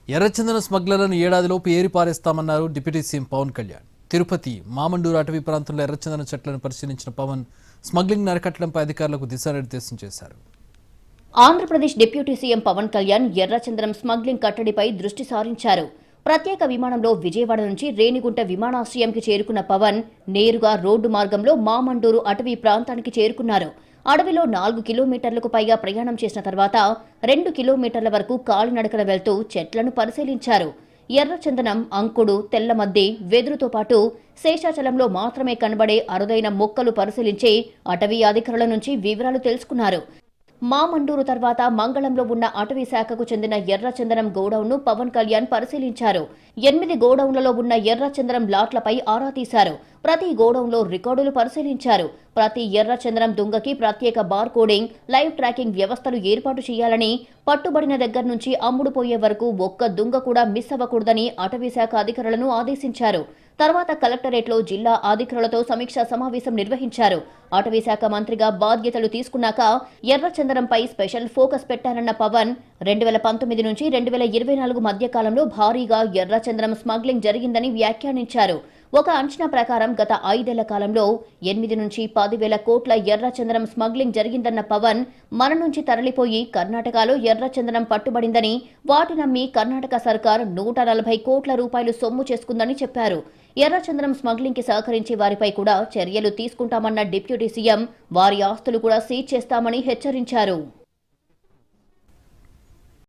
ఎర్రచందన స్మగ్లర్లను ఏడాదిలోపు ఏరిపారేస్తామన్నారు deputy CM Pawan Kalyan. Tirupati Mamandur అటవీ ప్రాంతంలో ఎర్రచందన చెట్లను పరిశీలించిన పవన్ స్మగ్లింగ్ అరికట్టడంపై అధికారులకు దిశానిర్దేశం చేశారు. ఆంధ్రప్రదేశ్ డిప్యూటీ సీఎం పవన్ కళ్యాణ్ ఎర్రచందనం స్మగ్లింగ్ కట్టడిపై దృష్టి సారించారు. ప్రత్యేక విమానంలో విజయవాడ నుంచి రేణిగుంట విమానాశ్రయంకి చేరుకున్న పవన్ నేరుగా రోడ్డు మార్గంలో మామండూరు అటవీ ప్రాంతానికి చేరుకున్నారు. అడవిలో 4 కిలోమీటర్లకు పైగా ప్రయాణం చేసిన తర్వాత 2 కిలోమీటర్ల వరకు కాలినడకన వెళ్తూ చెట్లను పరిశీలించారు. ఎర్రచందనం, అంకుడు, తెల్లమద్ది, వెదురుతో పాటు శేషాచలంలో మాత్రమే కనబడే అరుదైన మొక్కలు పరిశీలించి అటవీ అధికారుల నుంచి వివరాలు తెలుసుకున్నారు. మామండూరు తర్వాత మంగళంలో ఉన్న అటవీ శాఖకు చెందిన ఎర్రచందనం గోడౌన్ను పవన్ కళ్యాణ్ పరిశీలించారు. 8 గోడౌన్లలో ఉన్న ఎర్రచందనం లాట్లపై ఆరా తీశారు. ప్రతి గోడౌన్లో రికార్డులు పరిశీలించారు. ప్రతి ఎర్రచందనం దుంగకి ప్రత్యేక బార్ కోడింగ్, లైవ్ ట్రాకింగ్ వ్యవస్థలు ఏర్పాటు చేయాలని, పట్టుబడిన దగ్గర నుంచి అమ్ముడుపోయే వరకు ఒక్క దుంగ కూడా మిస్ అవ్వకూడదని అటవీ శాఖ అధికారులను ఆదేశించారు. తర్వాత కలెక్టరేట్లో జిల్లా అధికారులతో సమీక్షా సమావేశం నిర్వహించారు. అటవీ శాఖ మంత్రిగా బాధ్యతలు తీసుకున్నాక ఎర్రచందనంపై స్పెషల్ ఫోకస్ పెట్టారన్న పవన్ 2019 నుంచి 2024 మధ్య కాలంలో భారీగా ఎర్రచందనం స్మగ్లింగ్ జరిగిందని వ్యాఖ్యానించారు. ఒక అంచనా ప్రకారం గత 5 ఏళ్ల కాలంలో 8 నుంచి 10,000 కోట్ల ఎర్రచందనం స్మగ్లింగ్ జరిగిందన్న పవన్ మన నుంచి తరలిపోయి కర్ణాటకలో ఎర్రచందనం పట్టుబడిందని, వాటినమ్మి కర్ణాటక సర్కార్ 140 కోట్ల రూపాయలు సొమ్ము చేసుకుందని చెప్పారు. ఎర్రచందనం స్మగ్లింగ్ కి సహకరించే వారిపై కూడా చర్యలు తీసుకుంటామన్న డిప్యూటీ సీఎం వారి ఆస్తులు కూడా సీజ్ చేస్తామని హెచ్చరించారు.